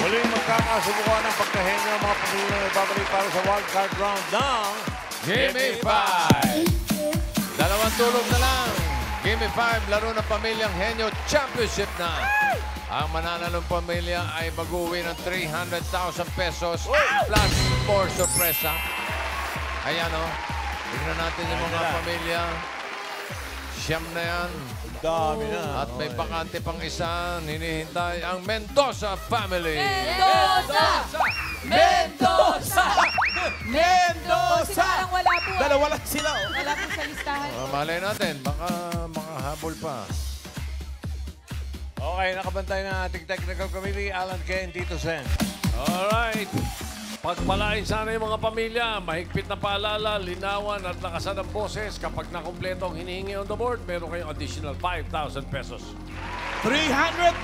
Muling magkakasubukan ng pagkahenyo ng mga pamilya na nagbabalik para sa wildcard round ng Gimme 5! Dalawang tulog na lang. Gimme 5, laro ng Pamilyang Henyo Championship na. Ang mananalong pamilya ay mag-uwi ng 300,000 pesos plus for sorpresa. Ayan o. Tignan natin yung mga pamilya. Siyam na yan. dami na. At may bakante pang isa. Hinihintay ang Mendoza family. Mendoza! Mendoza! Mendoza! Parang wala po. Dalawa lang sila. Wala po sa listahan. Malay natin. Baka makahabol pa. Okay, nakabantay na ating technical committee, Alan K. and Tito Sen. Alright. Pagpalain sana yung mga pamilya, mahigpit na paalala, linawan at lakasan ng boses. Kapag nakompleto ang hinihingi on the board, meron kayong additional 5,000 pesos. 300,000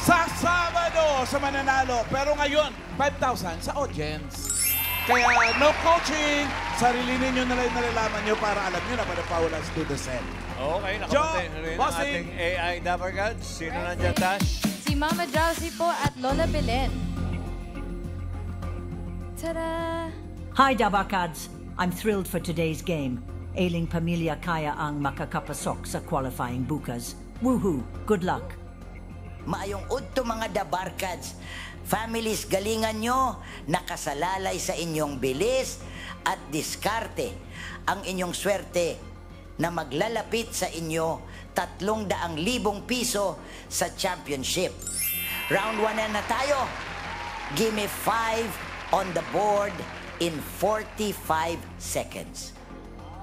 sa Sabado sa mananalo. Pero ngayon, 5,000 sa audience. Kaya no coaching, sarili ninyo na lang nalalaman nyo para alam nyo na Pawulas to the set. Okay, nakabantay na rin ang Bossing. ating AI Dabber Gods. Sino nandiyan, Tash? Si Mama Drowsy po at Lola Belen. Tada! Hi, Dabakads. I'm thrilled for today's game. Ailing Pamilya Kaya ang makakapasok sa qualifying bukas. Woohoo! Good luck! Maayong udto mga Dabarkads. Families, galingan nyo. Nakasalalay sa inyong bilis at diskarte. Ang inyong swerte na maglalapit sa inyo 300,000 piso sa championship. Round 1 na tayo. Gimme 5 on the board in 45 seconds.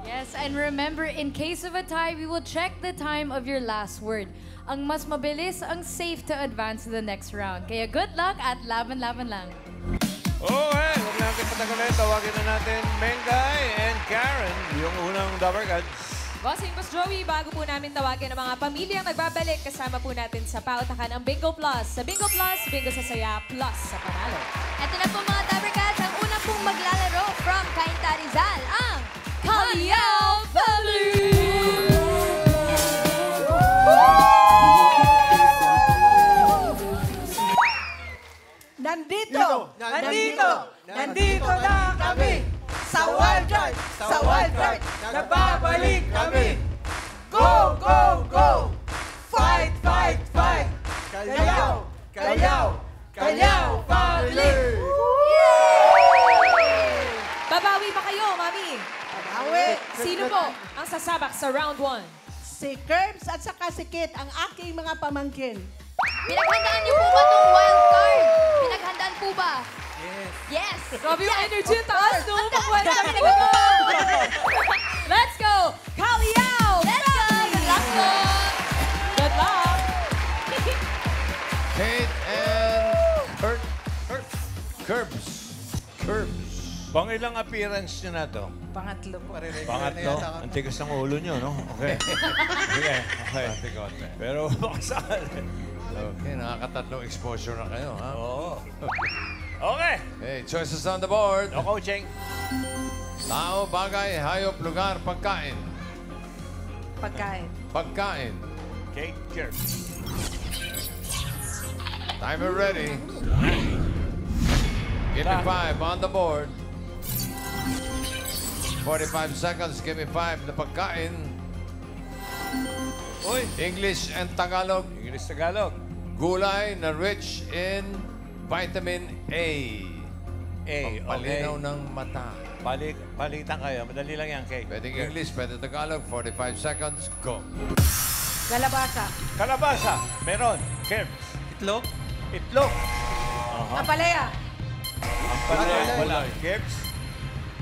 Yes, and remember, in case of a tie, we will check the time of your last word. Ang mas mabilis, ang safe to advance to the next round. Kaya good luck at laban-laban lang. Okay, huwag na natin patagalin. Tawagin na natin Mengay and Karen, yung unang Dabber Gods. Bossing Boss Joey, bago po namin tawagin ang mga pamilyang nagbabalik, kasama po natin sa pautakan ang Bingo Plus. Sa Bingo Plus, Bingo sa Saya, Plus sa Panalo. Ito na po mga Dabarkads, ang una pong maglalaro from Cainta Rizal, ang Caliao Family! Nandito na kami sa wildcard, nagbabalik kami. Go, go, go! Fight, fight, fight! Caliao, Caliao, Caliao Family! Babawi ba kayo, Mami? Babawi! Sino po ang sasabak sa round 1? Si Curbs at saka si Kit, ang aking mga pamangkin. Pinaghandaan niyo po ba itong wildcard? Pinaghandaan po ba? Yes! Grabe yung energy ang taas, no? Pagwala kami nagpo. Let's go! Caliao! Let's go! Good luck po! Good luck! Kate and Curbs. Ilang appearance nyo na to? Pangatlo po. Pangatlo? Ang tigas ng ulo nyo, no? Okay. Okay. Okay. Pero makasakali. Okay, nakakatatlong exposure na kayo, ha? Oo. Okay. Hey, choices on the board. No coaching. Tao, bagay, hayop, lugar, pagkain. Pagkain. Pagkain. Kate Curbs. Timer ready. Give me 5 on the board. 45 seconds, give me 5 na pagkain. Uy. English and Tagalog. English Tagalog. Gulay na rich in vitamin A. Okay. Pampalinaw ng mata. Palitan kayo. Madali lang yan, Kate. Pwedeng English, pwede Tagalog. 45 seconds, go. Kalabasa. Kalabasa. Meron. Curbs. Itlog? Itlog. Apalaya. Ang palaya. Wala. Curbs.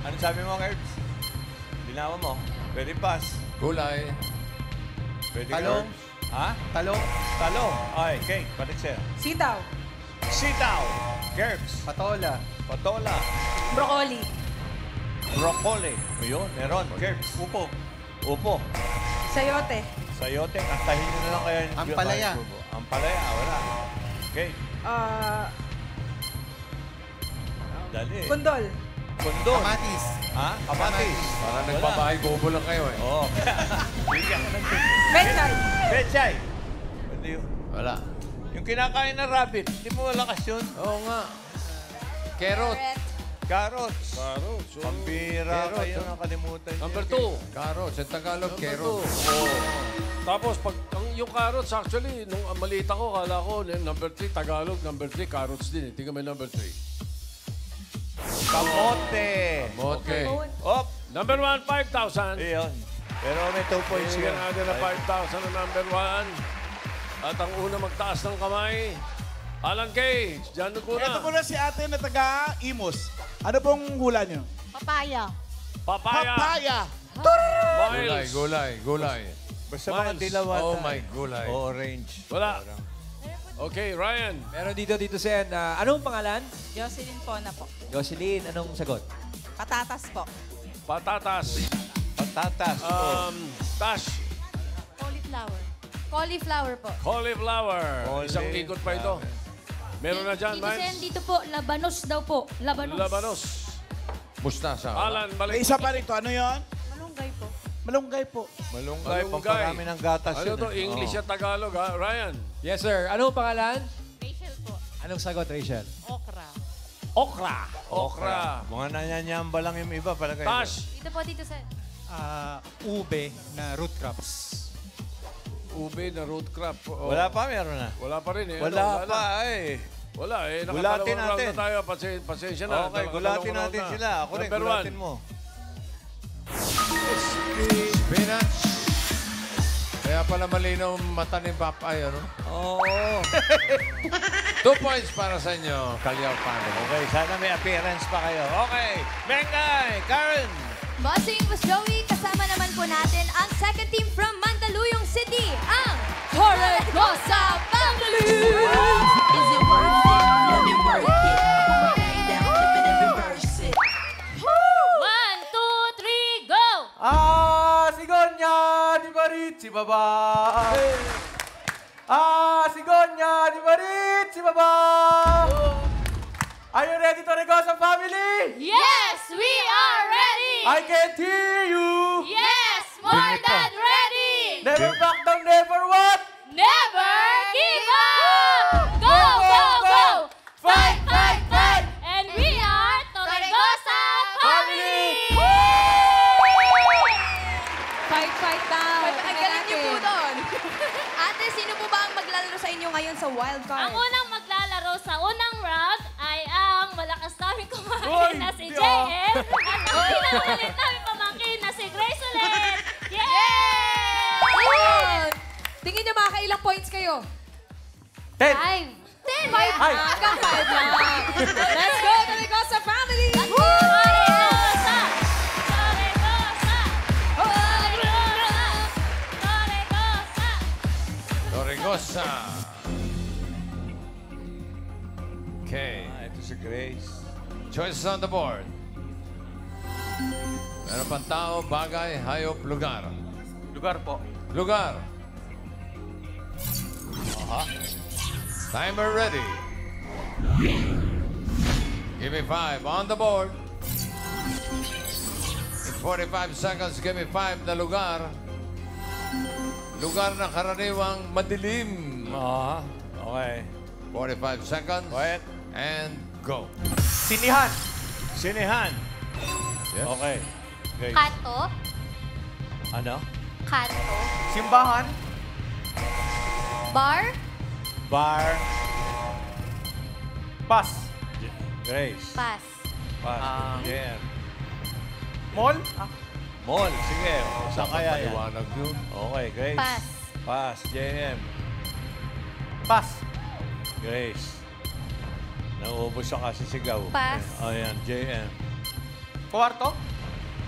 Ano sabi mo, Curbs? Linawan mo. Pwede pass. Gulay. Pwede Talong. Curbs. Ha? Talong? Talong. Ay, Kate. Balik sa'yo. Sitaw. Sitaw. Curbs. Patola. Patola. Broccoli. Broccoli. Ayun, meron. Curbs. Upo. Upo. Sayote. Sayote. Kantahin nyo na lang kaya. Ampalaya. Ampalaya. Wala. Okay. Dali. Kundol. Kundol. Kamatis. Ha? Kamatis. Parang nagbabahay bobo lang kayo, eh. Oo. Bigyan ka ng tip. Pechay. Pechay. Hindi yun. Wala. Yung kinakain na rabbit, hindi mo malakas yun. Oo nga. Carrot. Carrots. Carrots. Pambira Carrots, kayo, oh. nakalimutan niyo. Number yun. 2. Carrot. Sa Tagalog, carrot. Tapos, yung carrots, actually, nung maliit ako, kala ko, number 3, Tagalog, number 3, carrots din. Tingnan mo yung number 3. Kamote. Mote. Op. Number 1, 5,000. Iyon. Pero may 2 points Bigyan yun. natin na 5,000 na number 1. At ang una magtaas ng kamay, Alan Cage, dyan Ito na. muna si ate na taga-Imus. Ano pong hula nyo? Papaya. Papaya. Papaya. Gulay, Miles. gulay. Basta mga Miles. dilawan. Oh my gulay. Orange. Wala. Okay, Ryan. Meron dito, Sen. Anong pangalan? Jocelyn po na po. Jocelyn, anong sagot? Patatas po. Patatas. Patatas. Tash. Cauliflower. Cauliflower po. Cauliflower. Isang Cauliflower. ikot pa ito. Meron na dyan, Dito Sen, Miles. dito po, labanos daw po. Labanos. Labanos. Mustasa. Alan, May balik. isa pa rito. Ano yon? Malunggay po. Malunggay po. Malunggay. Malunggay. Pamparami ng gatas Ano yun. to? eh. English Oo. at Tagalog, ha? Ryan. Yes, sir. Anong pangalan? Rachel po. Anong sagot, Rachel? Okra. Okra. Okra. Mga nanyanyamba lang yung iba. Palagay. Tash. Dito po, Tito Sen. Ube na root crops. Ube na root crop. Oh. Wala pa, meron na. Wala pa rin eh. Wala Ano, pa eh. Wala eh. Gulatin Nakatalawang round natin. na tayo. Pasensya na. Okay, gulatin natin sila. Ako rin, Number gulatin 1. mo. Spinach. Kaya pala malinaw ang mata ni Papay, ano? Oo. 2 points para sa inyo, Kalyaw Family. Okay, sana may appearance pa kayo. Okay, Mengay, Karen. Bossing was Joey. Kasama naman po natin ang second team from Mandaluyong City, ang Torregosa Family! Is it worth it? Let me work it. Put my hand down, flip it and reverse it. 1, 2, 3, go! Sigonya di Barit si Baba. Sigonya di Barit si Baba. Are you ready, Torregosa family? Yes, we are ready! I can hear you. Yes, more than ready! Never back down, never what? Never give up! Go, go, go! Fight, fight, fight! And we are Torregosa Family! Fight, fight daw. Ang galing niyo po doon. Ate, sino po ba ang maglalaro sa inyo ngayon sa wild card? Ang unang maglalaro sa unang round ay ang malakas namin kumain na si JM at ang pinakalit namin pamangkin na si Grace ulit. Yun! Tingin niyo makakailang points kayo? 10. 10! Hanggang 5 lang. Let's go, Torregosa Family! Torregosa! Torregosa! Torregosa! Torregosa! Torregosa. Okay. Ito si Grace. Choices on the board. Meron pang tao, bagay, hayop, lugar. Lugar po. Lugar. Timer ready. Give me 5 on the board. In 45 seconds, give me 5 na lugar. Lugar na karaniwang madilim. Okay. 45 seconds. Quiet. And go. Sinihan. Sinihan. Yes. Okay. Grace. Kanto? Ano? Kanto? Simbahan. Bar? Bar. Pass. Grace. Pass. Pass. JM. Mall. Mall. Sige. Saan kaya yan? Paliwanag yun. Okay, Grace. Pass. Pass. JM. Pass. Grace. Nauubos siya kasi sigaw. Pass. Oh, yan. JM. Kwarto.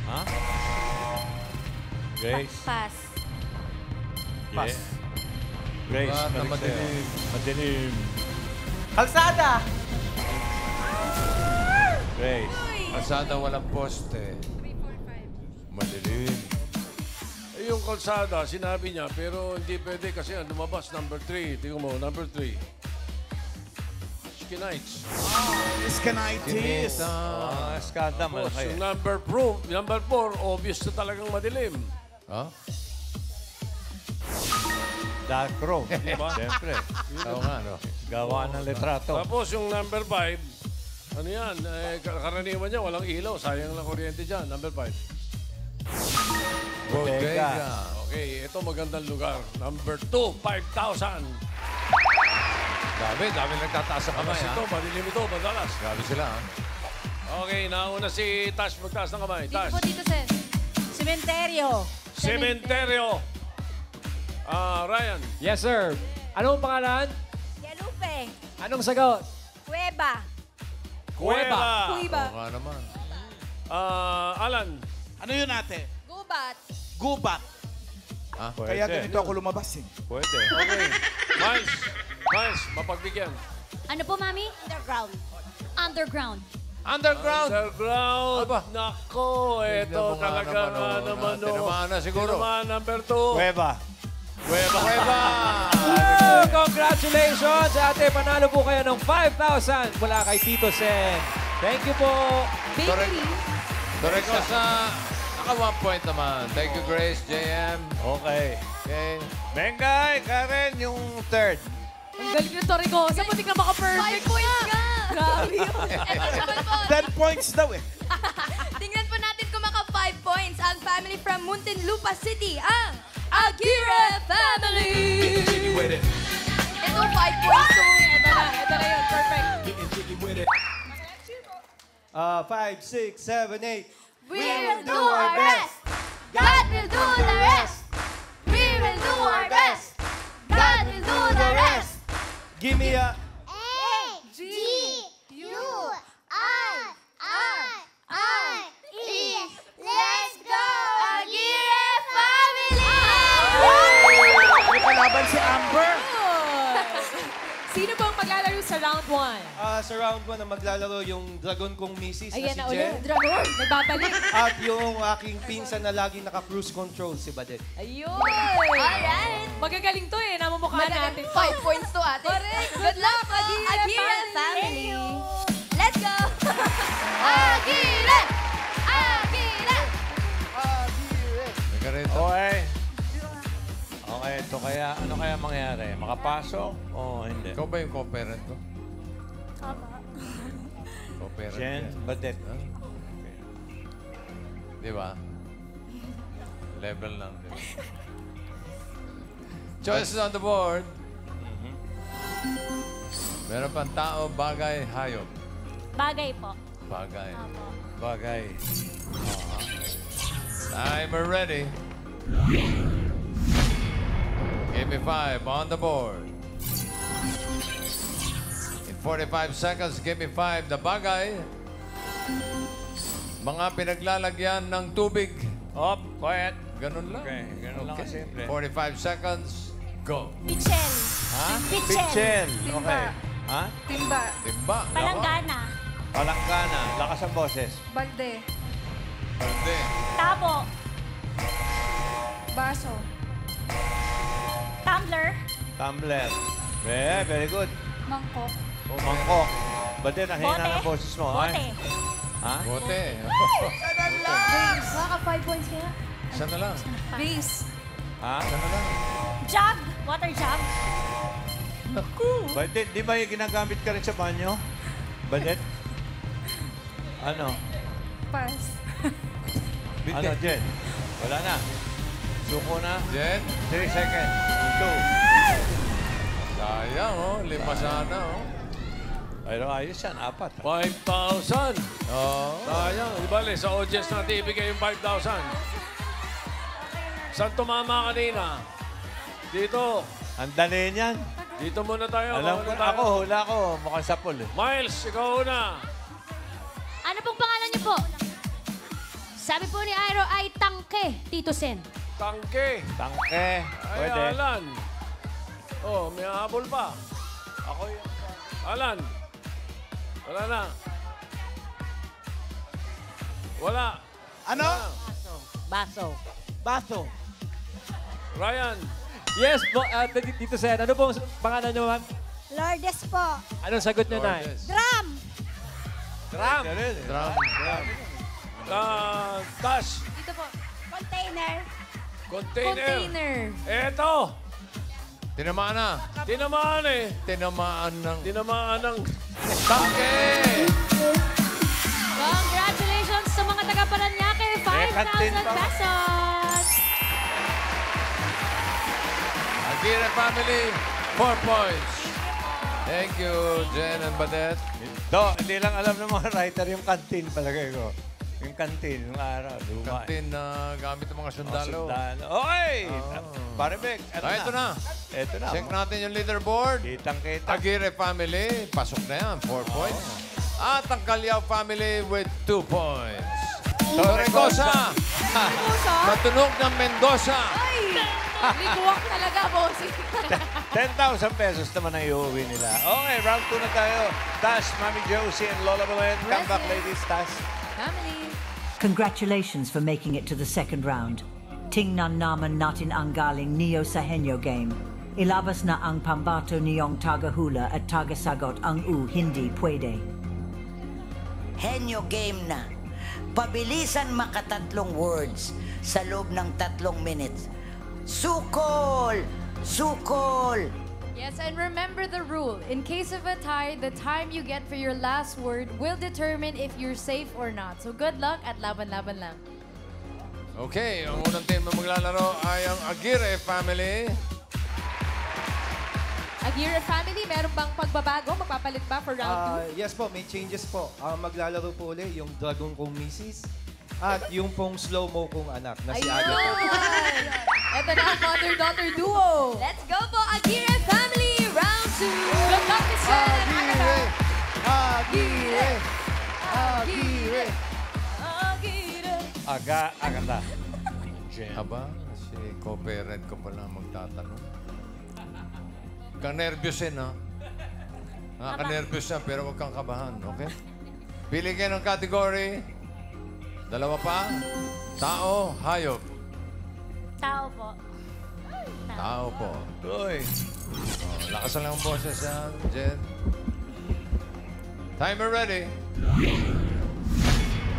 Ha? Grace. Pass. Pass. Grace. Lugar na balik sa'yo. madilim. Madilim. Kalsada. Grace. Kalsada walang poste. Madilim. Eh, yung kalsada, sinabi niya, pero hindi pwede kasi ang lumabas, number 3. Tingnan mo, number 3. Skinites. Iskanitis. Skada, Tapos, malaki. yung number 4, obvious na talagang madilim. Ha? Dark Room. Diba? Siyempre. Oo nga, no? Gawa ng litrato. Tapos yung number 5, ano yan? Karaniwan niya, walang ilaw. Sayang lang kuryente dyan. Number 5. Bodega. Okay, ito magandang lugar. Number 2, 5,000. Dami nagtataas sa kamay, Kasi ha? ito, madilim ito, madalas. Grabe sila, ha? Okay, nauna si Tash magtaas ng kamay. Dito Tash. po, Tito Sen. Cementerio. Cementerio. Ryan. Yes, sir. Anong pangalan? Guadalupe. Anong sagot? Cueva. Cueva. Kuiba. Oo nga naman. Alan. Ano yun ate? Gubat. Gubat. Ha? Kaya ganito ako lumabas eh. Pwede. Okay. Miles, mapagbigyan. Ano po, Mami? Underground. Underground. Underground! Underground. Aba. Nako, Tignan ito mo nga talaga naman, nga oh. naman. Tinamaan na siguro. Tinamaan number 2. Cueva. Cueva! Oh, congratulations, ate. Panalo po kayo ng 5,000 mula kay Tito Sen. Thank you po. Bakery. Torrecosa, naka 1 point naman. Thank you, Grace, JM. Okay. Okay. Mengay, Karen, yung third. Ang galing ng Torrecosa. Buti ka maka-perfect. 5 points ka! Grabe. Ito naman po. 10 points daw eh. Tingnan po natin kung maka 5 points ang family from Muntinlupa City, ang Aguirre family! Ito, 5 points to. Ito na yun. Perfect. 5, 6, 7, 8. We will do our best. God will do the rest. We will do our best. God will do the rest. Give me a... A-G-U-R-R-I-E. Let's go, Aguirre family! May kalaban si Amber. Sino bang maglalaro sa round 1? Sa round 1 na maglalaro yung dragon kong misis Ayan na na si ulit. Jen. Dragon. Nagbabalik. At yung aking pinsan na lagi naka-cruise control, si Badet. Ayun. Alright. Magagaling to eh. Namumukha natin. 5 points to ate. Correct. Good luck, Aguirre family. Let's go. Aguirre! Aguirre! Teka rito. Okay. Okay, ito kaya, ano kaya mangyari? Makapasok o hindi? Ikaw ba yung co-parent ko? Co-parent. Jen, Badet. Di ba? Level lang. Di ba? Choices on the board. Meron pang tao, bagay, hayop. Bagay po. Bagay. Bagay. Timer ready. Give me 5 on the board. In 45 seconds, give me 5 na bagay. Mga pinaglalagyan ng tubig. Up, quiet. Ganun lang. Okay, ganun lang kasimple. 45 seconds, go. Pichel. Ha? Pichel. Pichel. Okay. Ha? Timba. Timba. Palanggana. Palanggana. Lakas ang boses. Balde. Hindi. Tabo. Baso. Tumbler. Tumbler. Very good. Mangkok. Oh, mangkok. Badet, ang hina Bote. ng boses mo. Bote. Ay. Ha? Bote. Maka 5 points kaya. Isa na lang. Base. Ha? Isa na lang. Jug. Water jug. Badet, di ba yung ginagamit ka rin sa banyo? Badet? Ano? Pass. Ano, Jen? Wala na. Suko na. Jen? 3 seconds. 2. Sayang, oh. 5 sana, oh. Pero ayos yan. 4. 5,000. Oh. Sayang. Di bale, sa audience natin ibigay yung 5,000. Saan tumama kanina? Dito. Ang dali niyan. Dito muna tayo. Alam ko, Mauna tayo. ako, hula ko. Mukhang sapul eh. Miles, ikaw una. Ano pong pangalan niyo po? Sabi po ni Airo ay Tangke, Tito Sen. Tangke. Tangke. Ay, Pwede. Alan. Oh, may habol pa. Ako yung... Alan. Wala na. Wala. Ano? Baso. Baso. Ryan. Yes, Tito Sen. Ano pong pangalan niyo, ma'am? Lourdes po. Anong sagot niyo, Nay? Lourdes. Drum. Drum. Drum. Tash. Dito po. Container. Container. Container. Eto. Tinamaan na. Tinamaan eh. Tinamaan ng... Tangke! Congratulations sa mga taga-Paranaque. 5,000 pesos. Aguirre family, 4 points. Thank you, Jen and Badet. Hindi lang alam ng mga writer yung canteen palagay ko. Yung canteen, yung araw. Luma. Kantin na gamit ng mga sundalo. Okay! Pare Beck, Ito na. Ito na. Check natin yung leaderboard. Kitang-kita. Aguirre family, pasok na yan, 4 points. At ang Calao family with 2 points. Torregosa. Matunog ng Mendoza. Liguwak talaga, bossing. 10,000 pesos naman ang iuwi nila. Okay, round 2 na tayo. Tas, Mami Josie and Lola Belen. Come back, ladies. Tas. Family. Congratulations for making it to the second round. Tingnan naman natin ang galing Neo sa Henyo game. Ilabas na ang pambato niyong tagahula at tagasagot ang hindi pwede. Henyo game na. Pabilisan makatatlong words sa loob ng 3 minutes. Sukol! Sukol! Yes, and remember the rule. In case of a tie, the time you get for your last word will determine if you're safe or not. So good luck at laban-laban lang. Okay, ang unang team na maglalaro ay ang Aguirre family. Aguirre family, meron bang pagbabago? Magpapalit ba for round 2? Yes po, may changes po. Maglalaro po ulit yung dragon kong misis at yung pong slow-mo kong anak na si Agatha. Ito na ang mother-daughter duo. Let's go po, Aguirre family, round 2. Good luck, Mr. Agatha. Aguirre! Aguirre! Aguirre! Agata. Aba, si co-parent ko pala magtatanong. Ka-nervous ha? Nakaka-nervous na, pero huwag kang kabahan, okay? Pili kayo ng category. 2 pa. Tao, hayop. Tao po. Tao po. Uy. Lakasan lang ang boses, ha, Jen. Timer ready.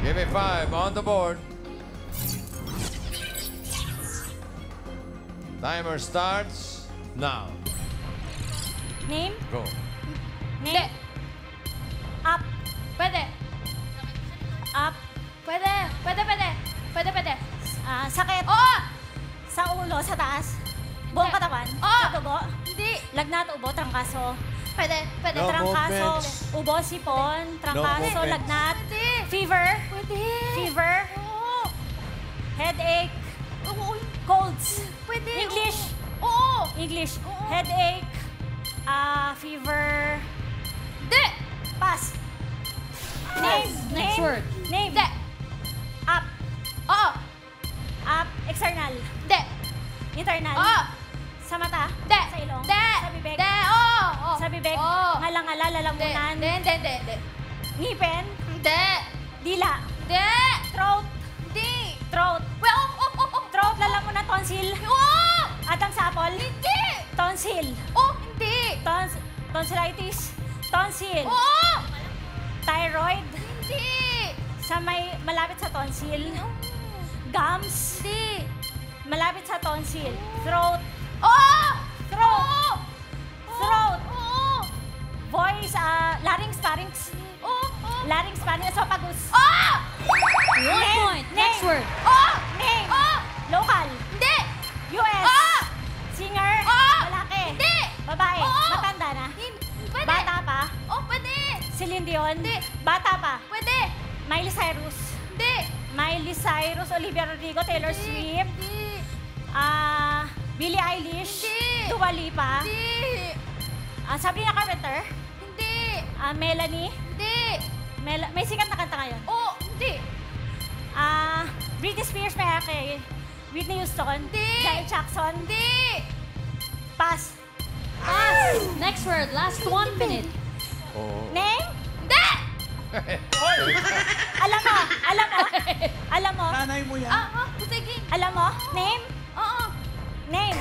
Give me 5 on the board. Timer starts now. Name? Go. Name? Up. Pwede. Up. Pwede. Pwede. Sakit. Oo! Sa ulo, sa taas. Buong katawan. Sa dugo. Hindi. Lagnat, ubo, trangkaso. Pwede. No Trangkaso, movements. ubo, sipon, trangkaso, movements. lagnat. Fever. Fever. Headache. Colds. English. English. Headache. Fever. Pass. Name. Next word. Name. Up. Up. External. Internal. Sa mata. Sa ilong. Sa bibig. Sa bibig. Ngalang-ngala, lalamunan. Ngipin. Dila. Throat. Throat. Throat, lalamunan, tonsil. Adam's apple. Tonsil. Tonsillitis. Tonsil. Thyroid. Sa may malapit sa tonsil. Gums. Malapit sa tonsil. Throat. Throat. Voice, larynx, pharynx. Larynx, pharynx, esophagus. 1 point. Next word. Name. Local. US. Singer. Lalaki. Babae. Matanda na. Bata pa. Celine Dion. Bata pa. Miley Cyrus. Miley Cyrus, Olivia Rodrigo, Taylor Swift. Billie Eilish. Dua Lipa. Sabrina Carpenter. Melanie. May sikat na kanta ngayon. Britney Spears, may Whitney Houston. Janet Jackson. Pass. Next word. Last 1 minute. Name? Alam mo? Nanay mo yan. Alam mo? Name? Name?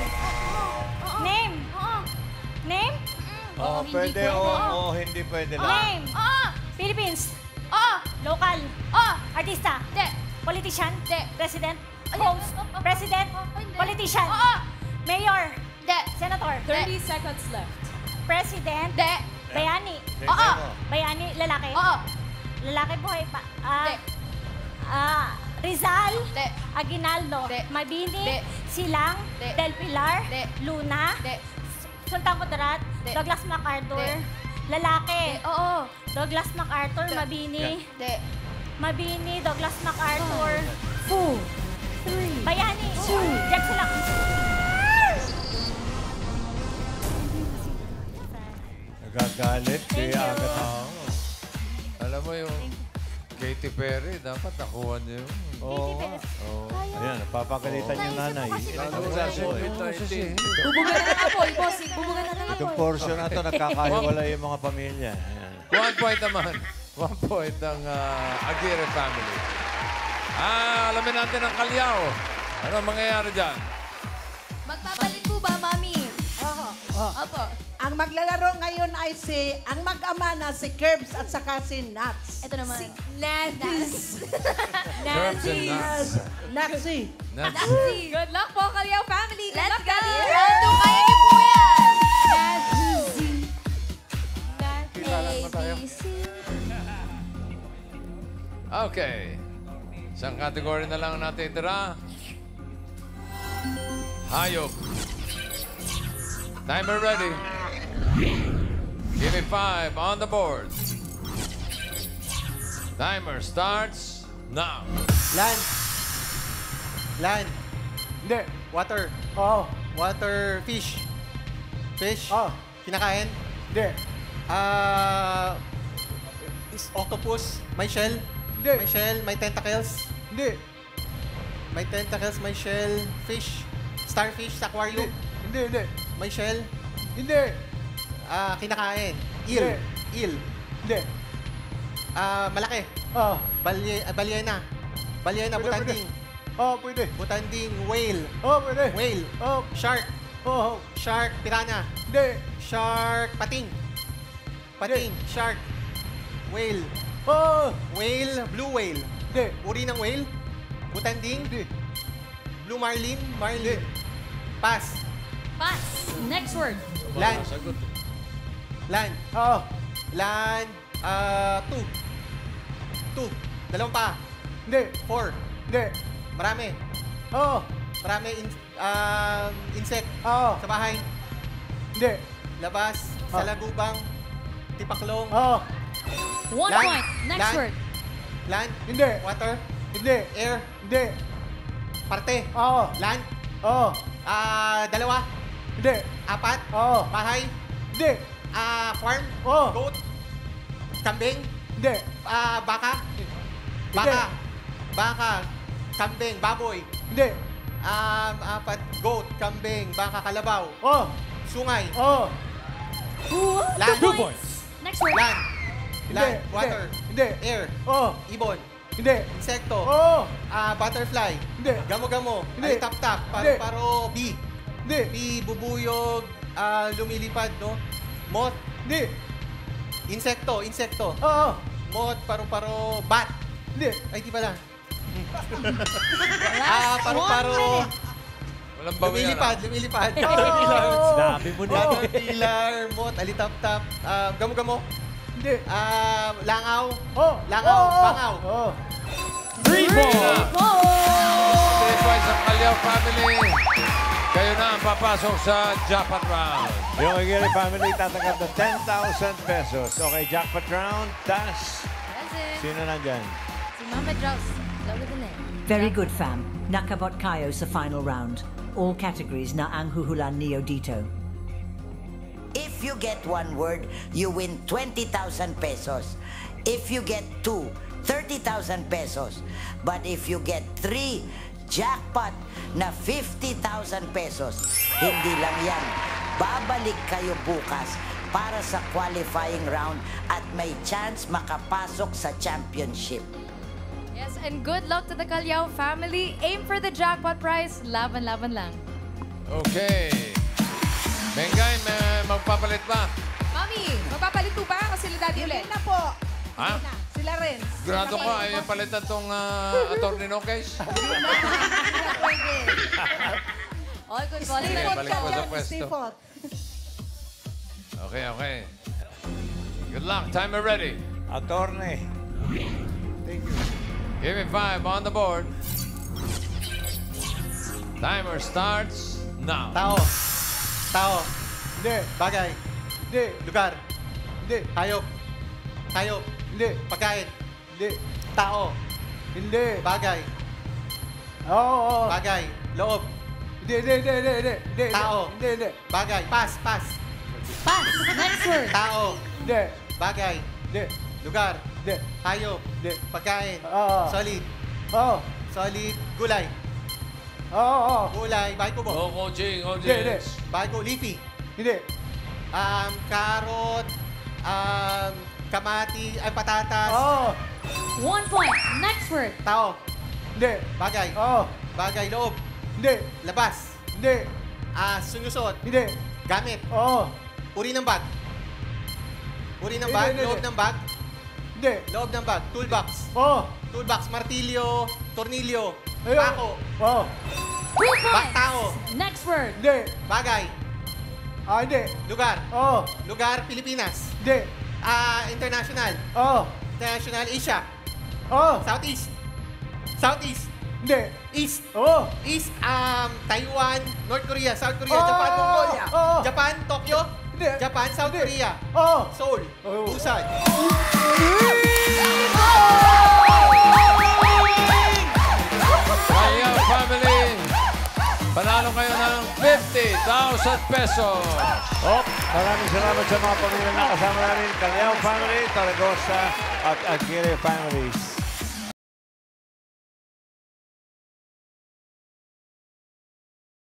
Name? Name? Pwede o hindi pwede lang. Name? Philippines? Local? Artista? Politician? President? Host? President? Politician? Mayor? De. Senator. 30 seconds left. President. De. Bayani. Oo. Bayani, lalaki. Oo. Lalaki buhay pa. De. Rizal. De. Aguinaldo. De. Mabini. De. Silang. De. Del Pilar. De. Luna. De. Sultan Kudarat. De. Douglas MacArthur. De. Lalaki. Oo. Douglas MacArthur. De. Mabini. De. Mabini. Douglas MacArthur. 4, 3, Bayani. Diyan sila. Nagagalit. Kaya agad. Alam mo yung Katy Perry, dapat nakuha niyo yun. Oo nga. Ayan, napapagalitan yung nanay. Bubugan na ng apoy, bossing. Bubugan na ng apoy. Itong portion na ito, nagkakahiwalay yung mga pamilya. Ayan. 1 point naman. 1 point ang Aguirre family. Alamin natin ang Kalyaw. Ano ang mangyayari dyan? Magpapalit po ba, Mami? Opo. Ang maglalaro ngayon ay ang mag-ama na si Curbs at saka si Nuts. Ito naman. Nancy. Curbs and Nuts. Naxi. Nuts. Good luck po, Kalyaw family. Good Let's luck, go! Kalyaw. Round 2, kaya niyo po yan! ABC. Okay. Isang category na lang natin tira. Hayop. Timer ready. Give me 5 on the board. Timer starts now. Land. Land. Hindi. Water. Oo. Water fish. Fish. Oo. Kinakain. Hindi. Octopus. May shell. Hindi. May shell. May tentacles. Hindi. May tentacles. May shell. Fish. Starfish sa aquarium. Hindi. May shell. Hindi. Kinakain. Eel. Eel. Hindi. Malaki. Oo. Balyena. Balyena. Pwede, Butanding. Oo, pwede. Butanding. Whale. Oo, pwede. Whale. Oo. Shark. Oo. Shark. Piranha. Hindi. Shark. Pating. Pating. Shark. Whale. Oo. Whale. Blue whale. Hindi. Uri ng whale. Butanding. Hindi. Blue marlin. Marlin. Pass. Pass. Next word. Land. Land. Oo. Land. 2. Dalawang pa. Hindi. 4. Hindi. Marami. Oo. Marami insect. Oo. Sa bahay. Hindi. Labas. Sa lagubang. Tipaklong. Oo. 1 Land. point. Next Land. word. Land. Hindi. Water. Hindi. Air. Hindi. Parte. Oo. Land. Oo. Dalawa. Hindi. 4. Oo. Bahay. Hindi. Farm. Oo. Goat. Kambing. Hindi. Baka. Baka. Baka. Kambing. Baboy. Hindi. 4. Goat. Kambing. Baka. Kalabaw. Oo. Sungay. Oo. Land. 2 points. Next word. Land. Hindi. Land. Water. Hindi. Air. Oo. Ibon. Hindi. Insekto. Oo. Butterfly. Hindi. Gamo-gamo. Hindi. Tap-tap. Hindi. Paro-paro. Bee. Hindi. Bee. Bubuyog. Lumilipad, no? Moth. Hindi. Insekto. Insekto. Oo. Moth. Paro-paro. Bat. Hindi. Ay, di pala. Last Paro-paro. Walang bawi yan. Lumilipad. Sinabi mo na. Caterpillar. Moth. Alitap-tap. Gamo-gamo. Hindi. Langaw. Oo. Langaw. Oo. Bangaw. Oo. 3 points. 3 points ang Kalyaw family. Kayo na ang papasok sa jackpot round. Yung Aguirre family tatanggap ng 10,000 pesos. Okay, jackpot round. Tas. Present. Sino nandyan? Si Mama Drops. Logo din eh. Very good, fam. Nakabot kayo sa final round. All categories na ang huhulan niyo dito. If you get one word, you win 20,000 pesos. If you get 2, 30,000 pesos. But if you get 3, jackpot na 50,000 pesos. Hindi lang yan. Babalik kayo bukas para sa qualifying round at may chance makapasok sa championship. Yes, and good luck to the Kalyaw family. Aim for the jackpot prize. Laban-laban lang. Okay. Bengay, may magpapalit ba? Mami, magpapalit po ba? Kasi sila daddy ulit. Na po. Ha? Sila rin. Grado ka, ayaw palitan tong attorney no case? Oh, good ball. Okay, Steve balik ka po sa dyan, pwesto. Steve. Okay, okay. Good luck. Timer ready. Attorney. Thank you. Give me 5 on the board. Timer starts now. Tao. Tao. Hindi. Bagay. Hindi. Lugar. Hindi. Hayop. Hayop. Hindi. Pagkain. Hindi. Tao. Hindi. Bagay. Oo. Bagay. Loob. Hindi. Tao. Hindi. Bagay. Pass. Pass. Pass. Next word. Tao. Hindi. Bagay. Hindi. Lugar. Hindi. Hayop. Hindi. Pagkain. Oo. Solid. Oo. Solid. Gulay. Oo. Gulay. Bahay ko Go, po. coaching, Hindi. audience. Bahay ko. Leafy. Hindi. Carrot. Kamati. Ay, patatas. Oo. 1 point. Next word. Tao. Hindi. Bagay. Oo. Bagay. Loob. Hindi. Labas. Hindi. Sunusot. Hindi. Gamit. Oo. Uri ng bag. Uri ng Hindi, bag. hindi, Loob hindi. ng bag. Hindi. Loob ng bag. Toolbox. Oo. Toolbox. Martilyo. Tornilyo. Ayun. Pako. Oo. 2 points. Tao. Next word. Hindi. Bagay. Hindi. Lugar. Oo. Lugar. Pilipinas. Hindi. International. Oo. International. Asia. Oo. Southeast. Southeast. Hindi. East. Oo. East. Taiwan. North Korea. South Korea. Oo. Japan. Mongolia. Oo. Japan. Tokyo. Hindi. Japan. South Hindi. Korea. Oo. Seoul. Oo. Busan. Sayang family. Panalo kayo ng 50,000 pesos. Maraming salamat sa mga pamilya na kasama namin. Calao family, Taragosa at Aguirre families.